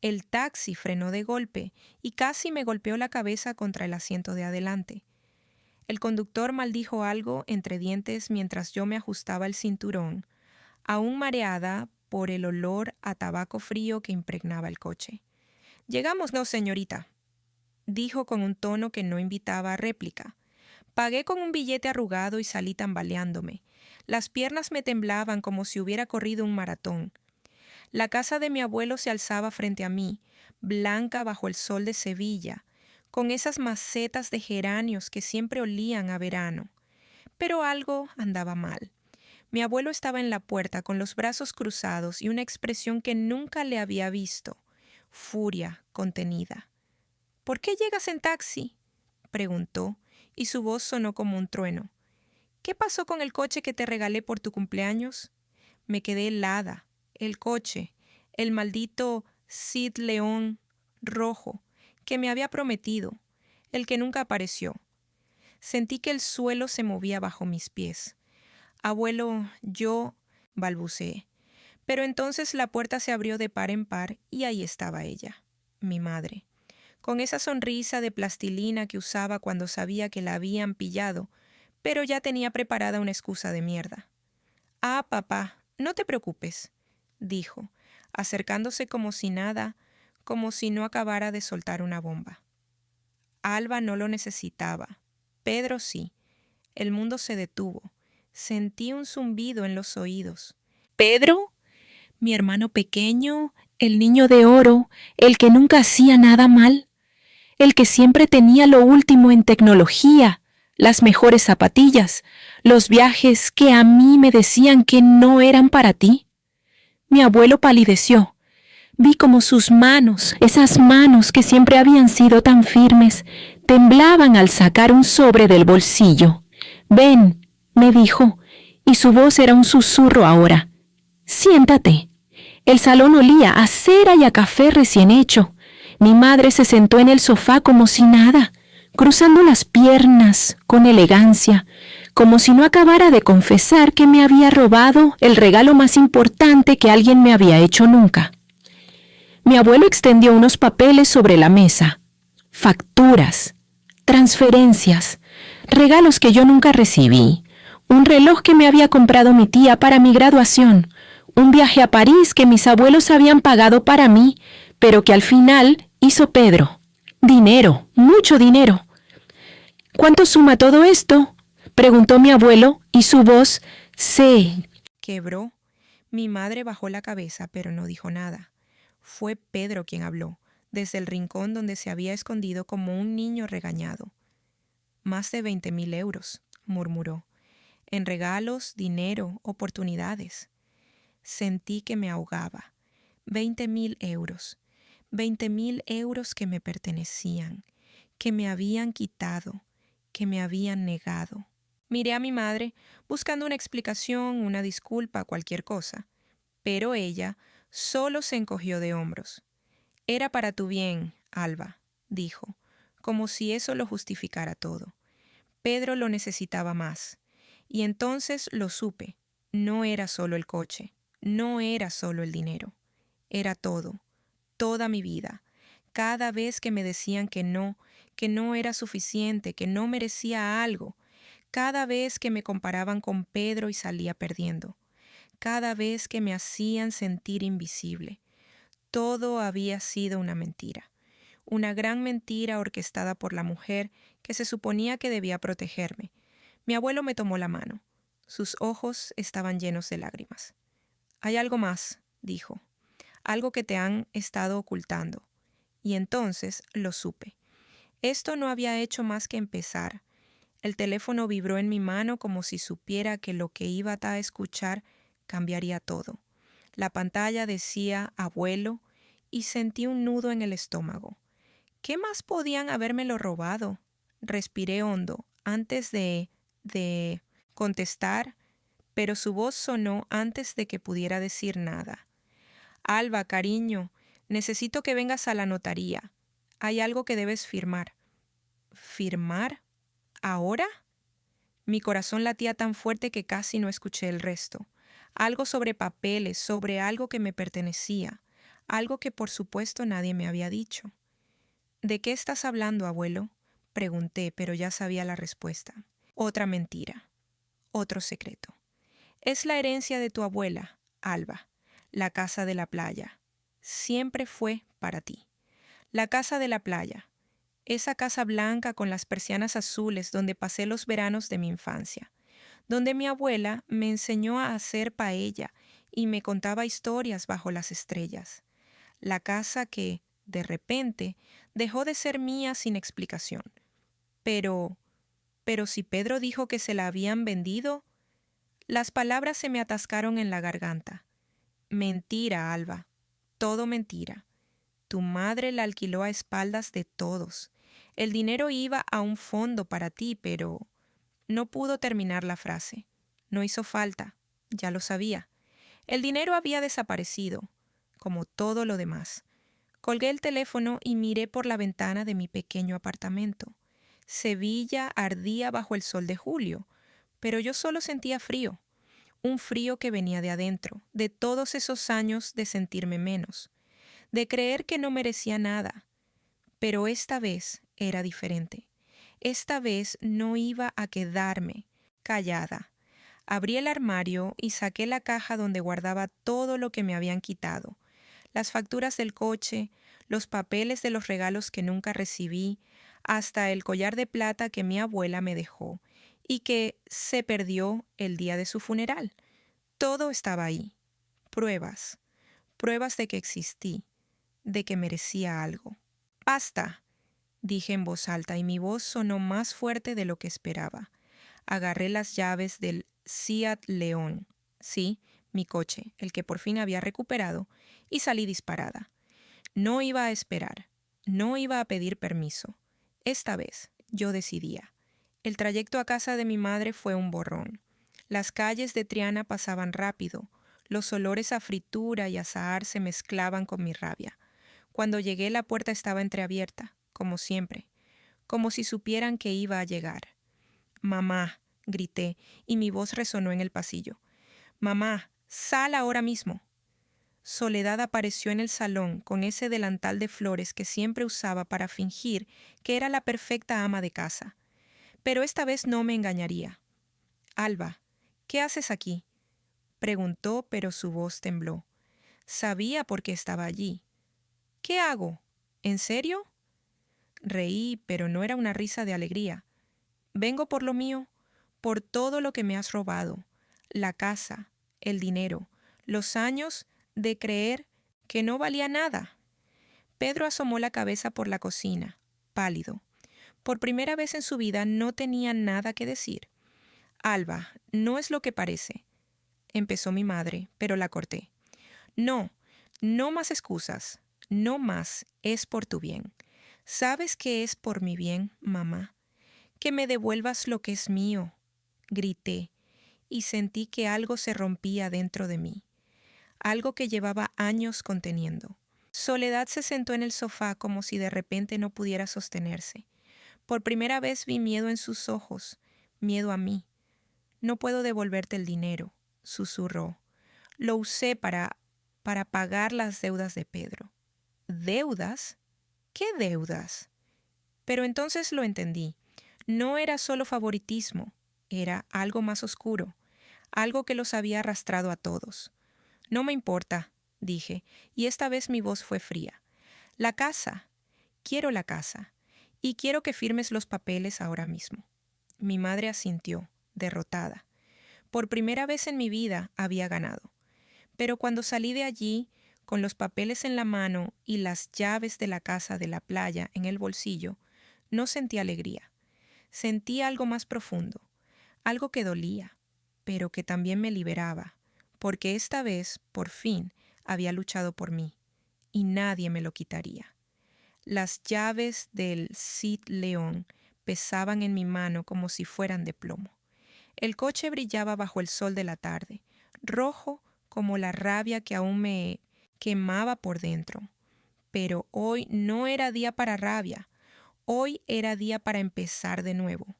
El taxi frenó de golpe y casi me golpeó la cabeza contra el asiento de adelante. El conductor maldijo algo entre dientes mientras yo me ajustaba el cinturón, aún mareada por el olor a tabaco frío que impregnaba el coche. «Llegamos, no, señorita», dijo con un tono que no invitaba a réplica. Pagué con un billete arrugado y salí tambaleándome. Las piernas me temblaban como si hubiera corrido un maratón. La casa de mi abuelo se alzaba frente a mí, blanca bajo el sol de Sevilla, con esas macetas de geranios que siempre olían a verano. Pero algo andaba mal. Mi abuelo estaba en la puerta con los brazos cruzados y una expresión que nunca le había visto: furia contenida. «¿Por qué llegas en taxi?», preguntó, y su voz sonó como un trueno. «¿Qué pasó con el coche que te regalé por tu cumpleaños?». Me quedé helada. El coche, el maldito Cid León rojo que me había prometido, el que nunca apareció. Sentí que el suelo se movía bajo mis pies. «Abuelo, yo», balbuceé. Pero entonces la puerta se abrió de par en par y ahí estaba ella, mi madre, con esa sonrisa de plastilina que usaba cuando sabía que la habían pillado, pero ya tenía preparada una excusa de mierda. «Ah, papá, no te preocupes», dijo, acercándose como si nada, como si no acabara de soltar una bomba. Alba no lo necesitaba. Pedro sí. El mundo se detuvo. Sentí un zumbido en los oídos. «¿Pedro? Mi hermano pequeño, el niño de oro, el que nunca hacía nada mal, el que siempre tenía lo último en tecnología, las mejores zapatillas, los viajes que a mí me decían que no eran para ti». Mi abuelo palideció. Vi como sus manos, esas manos que siempre habían sido tan firmes, temblaban al sacar un sobre del bolsillo. «Ven», me dijo, y su voz era un susurro ahora. «Siéntate». El salón olía a cera y a café recién hecho. Mi madre se sentó en el sofá como si nada, cruzando las piernas con elegancia, como si no acabara de confesar que me había robado el regalo más importante que alguien me había hecho nunca. Mi abuelo extendió unos papeles sobre la mesa. Facturas, transferencias, regalos que yo nunca recibí, un reloj que me había comprado mi tía para mi graduación, un viaje a París que mis abuelos habían pagado para mí, pero que al final hizo Pedro. Dinero, mucho dinero. «¿Cuánto suma todo esto?», preguntó mi abuelo, y su voz se quebró. Mi madre bajó la cabeza, pero no dijo nada. Fue Pedro quien habló, desde el rincón donde se había escondido como un niño regañado. «Más de 20.000 euros», murmuró. «En regalos, dinero, oportunidades». Sentí que me ahogaba. 20.000 euros. 20.000 euros que me pertenecían, que me habían quitado, que me habían negado. Miré a mi madre, buscando una explicación, una disculpa, cualquier cosa. Pero ella solo se encogió de hombros. «Era para tu bien, Alba», dijo, como si eso lo justificara todo. Pedro lo necesitaba más. Y entonces lo supe. No era solo el coche, no era solo el dinero. Era todo, toda mi vida. Cada vez que me decían que no era suficiente, que no merecía algo. Cada vez que me comparaban con Pedro y salía perdiendo. Cada vez que me hacían sentir invisible. Todo había sido una mentira. Una gran mentira orquestada por la mujer que se suponía que debía protegerme. Mi abuelo me tomó la mano. Sus ojos estaban llenos de lágrimas. «Hay algo más», dijo. «Algo que te han estado ocultando». Y entonces lo supe. Esto no había hecho más que empezar. El teléfono vibró en mi mano como si supiera que lo que iba a escuchar cambiaría todo. La pantalla decía «abuelo» y sentí un nudo en el estómago. ¿Qué más podían habérmelo robado? Respiré hondo antes de contestar, pero su voz sonó antes de que pudiera decir nada. «Alba, cariño, necesito que vengas a la notaría. Hay algo que debes firmar». «¿Firmar? ¿Ahora?». Mi corazón latía tan fuerte que casi no escuché el resto. Algo sobre papeles, sobre algo que me pertenecía. algo que por supuesto nadie me había dicho. ¿De qué estás hablando, abuelo?, pregunté, pero ya sabía la respuesta. Otra mentira, otro secreto. Es la herencia de tu abuela, Alba, la casa de la playa. Siempre fue para ti. La casa de la playa, esa casa blanca con las persianas azules donde pasé los veranos de mi infancia, donde mi abuela me enseñó a hacer paella y me contaba historias bajo las estrellas. La casa que, de repente, dejó de ser mía sin explicación. Pero si Pedro dijo que se la habían vendido, las palabras se me atascaron en la garganta. Mentira, Alba, todo mentira. Tu madre la alquiló a espaldas de todos. El dinero iba a un fondo para ti, pero... No pudo terminar la frase. No hizo falta, ya lo sabía. El dinero había desaparecido, como todo lo demás. Colgué el teléfono y miré por la ventana de mi pequeño apartamento. Sevilla ardía bajo el sol de julio, pero yo solo sentía frío. Un frío que venía de adentro, de todos esos años de sentirme menos, de creer que no merecía nada. Pero esta vez era diferente. Esta vez no iba a quedarme callada. Abrí el armario y saqué la caja donde guardaba todo lo que me habían quitado. Las facturas del coche, los papeles de los regalos que nunca recibí, hasta el collar de plata que mi abuela me dejó y que se perdió el día de su funeral. Todo estaba ahí. Pruebas. Pruebas de que existí, de que merecía algo. ¡Basta!, dije en voz alta y mi voz sonó más fuerte de lo que esperaba. Agarré las llaves del Seat León, sí, mi coche, el que por fin había recuperado, y salí disparada. No iba a esperar, no iba a pedir permiso. Esta vez yo decidía. El trayecto a casa de mi madre fue un borrón. Las calles de Triana pasaban rápido, los olores a fritura y azahar se mezclaban con mi rabia. Cuando llegué la puerta estaba entreabierta, como siempre, como si supieran que iba a llegar. «Mamá», grité, y mi voz resonó en el pasillo. «Mamá, sal ahora mismo». Soledad apareció en el salón con ese delantal de flores que siempre usaba para fingir que era la perfecta ama de casa. Pero esta vez no me engañaría. «Alba, ¿qué haces aquí?», preguntó, pero su voz tembló. Sabía por qué estaba allí. «¿Qué hago? ¿En serio?». Reí, pero no era una risa de alegría. «Vengo por lo mío, por todo lo que me has robado, la casa, el dinero, los años de creer que no valía nada». Pedro asomó la cabeza por la cocina, pálido. Por primera vez en su vida no tenía nada que decir. «Alba, no es lo que parece», empezó mi madre, pero la corté. «No, no más excusas, no más, es por tu bien. ¿Sabes que es por mi bien, mamá? Que me devuelvas lo que es mío», grité, y sentí que algo se rompía dentro de mí, algo que llevaba años conteniendo. Soledad se sentó en el sofá como si de repente no pudiera sostenerse. Por primera vez vi miedo en sus ojos, miedo a mí. «No puedo devolverte el dinero», susurró. «Lo usé para pagar las deudas de Pedro». «¿Deudas? ¿Qué deudas?». Pero entonces lo entendí. No era solo favoritismo, era algo más oscuro, algo que los había arrastrado a todos. «No me importa», dije, y esta vez mi voz fue fría. «La casa. Quiero la casa. Y quiero que firmes los papeles ahora mismo». Mi madre asintió, derrotada. Por primera vez en mi vida había ganado. Pero cuando salí de allí, con los papeles en la mano y las llaves de la casa de la playa en el bolsillo, no sentí alegría. Sentí algo más profundo, algo que dolía, pero que también me liberaba, porque esta vez, por fin, había luchado por mí, y nadie me lo quitaría. Las llaves del Cid León pesaban en mi mano como si fueran de plomo. El coche brillaba bajo el sol de la tarde, rojo como la rabia que aún me quemaba por dentro. Pero hoy no era día para rabia, hoy era día para empezar de nuevo.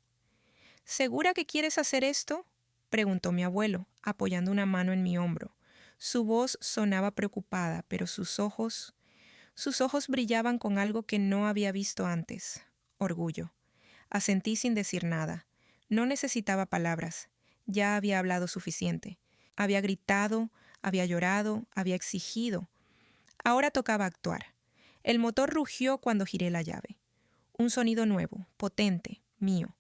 «¿Segura que quieres hacer esto?», preguntó mi abuelo, apoyando una mano en mi hombro. Su voz sonaba preocupada, pero sus ojos brillaban con algo que no había visto antes. Orgullo. Asentí sin decir nada. No necesitaba palabras. Ya había hablado suficiente. Había gritado, había llorado, había exigido. Ahora tocaba actuar. El motor rugió cuando giré la llave. Un sonido nuevo, potente, mío.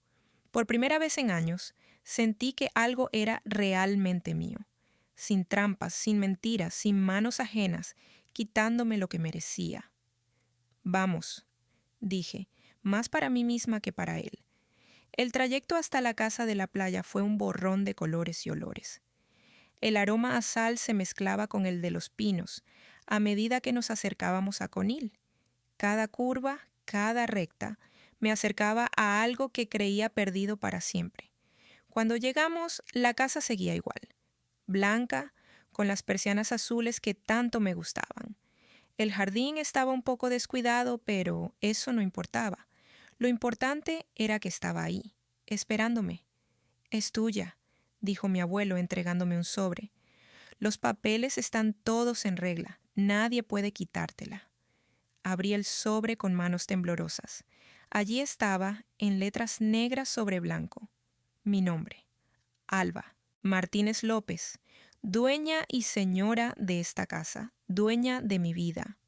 Por primera vez en años, sentí que algo era realmente mío. Sin trampas, sin mentiras, sin manos ajenas, quitándome lo que merecía. Vamos, dije, más para mí misma que para él. El trayecto hasta la casa de la playa fue un borrón de colores y olores. El aroma a sal se mezclaba con el de los pinos a medida que nos acercábamos a Conil. Cada curva, cada recta, me acercaba a algo que creía perdido para siempre. Cuando llegamos, la casa seguía igual, blanca, con las persianas azules que tanto me gustaban. El jardín estaba un poco descuidado, pero eso no importaba. Lo importante era que estaba ahí, esperándome. «Es tuya», dijo mi abuelo entregándome un sobre. «Los papeles están todos en regla. Nadie puede quitártela». Abrí el sobre con manos temblorosas. Allí estaba, en letras negras sobre blanco, mi nombre. Alba Martínez López, dueña y señora de esta casa, dueña de mi vida.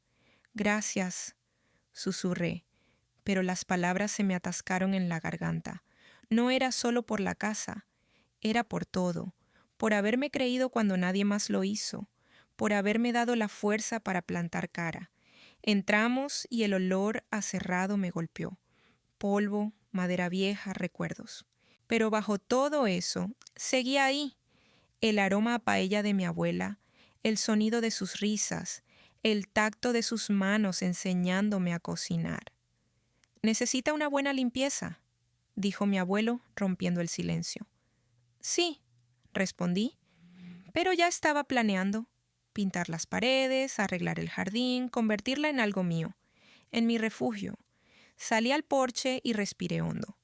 «Gracias», susurré, pero las palabras se me atascaron en la garganta. No era solo por la casa, era por todo, por haberme creído cuando nadie más lo hizo, por haberme dado la fuerza para plantar cara. Entramos y el olor a cerrado me golpeó. Polvo, madera vieja, recuerdos. Pero bajo todo eso, seguía ahí. El aroma a paella de mi abuela, el sonido de sus risas, el tacto de sus manos enseñándome a cocinar. «¿Necesita una buena limpieza?», dijo mi abuelo, rompiendo el silencio. «Sí», respondí, pero ya estaba planeando pintar las paredes, arreglar el jardín, convertirla en algo mío, en mi refugio. Salí al porche y respiré hondo.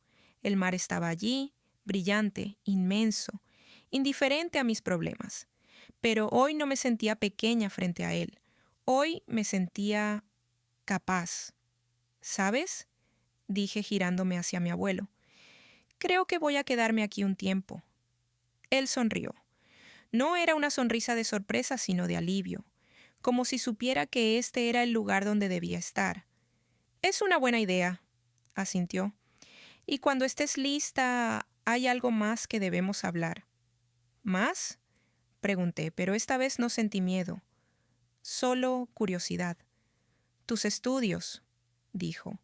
El mar estaba allí, brillante, inmenso, indiferente a mis problemas. Pero hoy no me sentía pequeña frente a él. Hoy me sentía capaz. «¿Sabes?», dije girándome hacia mi abuelo. «Creo que voy a quedarme aquí un tiempo». Él sonrió. No era una sonrisa de sorpresa, sino de alivio, como si supiera que este era el lugar donde debía estar. «Es una buena idea», asintió. «Y cuando estés lista, hay algo más que debemos hablar». «¿Más?», pregunté, pero esta vez no sentí miedo, solo curiosidad. «Tus estudios», dijo.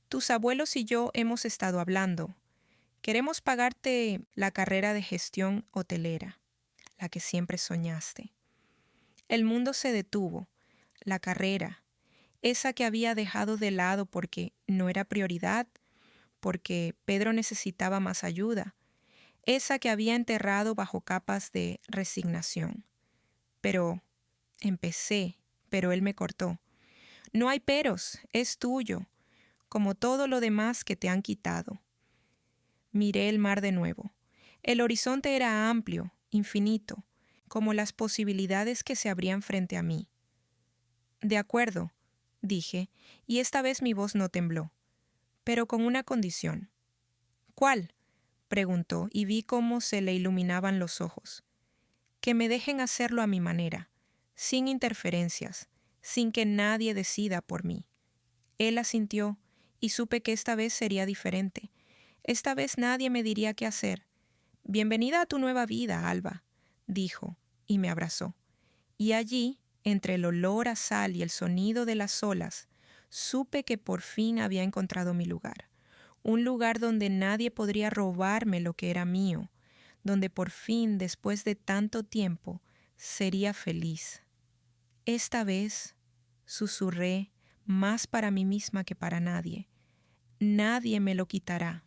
«Tus abuelos y yo hemos estado hablando. Queremos pagarte la carrera de gestión hotelera, la que siempre soñaste». El mundo se detuvo. La carrera, esa que había dejado de lado porque no era prioridad, porque Pedro necesitaba más ayuda, esa que había enterrado bajo capas de resignación. Pero empecé, pero él me cortó. «No hay peros, es tuyo, como todo lo demás que te han quitado». Miré el mar de nuevo. El horizonte era amplio, infinito, como las posibilidades que se abrían frente a mí. «De acuerdo», dije, y esta vez mi voz no tembló, pero con una condición. «¿Cuál?», preguntó, y vi cómo se le iluminaban los ojos. «Que me dejen hacerlo a mi manera, sin interferencias, sin que nadie decida por mí». Él asintió, y supe que esta vez sería diferente. Esta vez nadie me diría qué hacer. «Bienvenida a tu nueva vida, Alba», dijo, y me abrazó. Y allí, entre el olor a sal y el sonido de las olas, supe que por fin había encontrado mi lugar. Un lugar donde nadie podría robarme lo que era mío, donde por fin, después de tanto tiempo, sería feliz. Esta vez, susurré, más para mí misma que para nadie, nadie me lo quitará.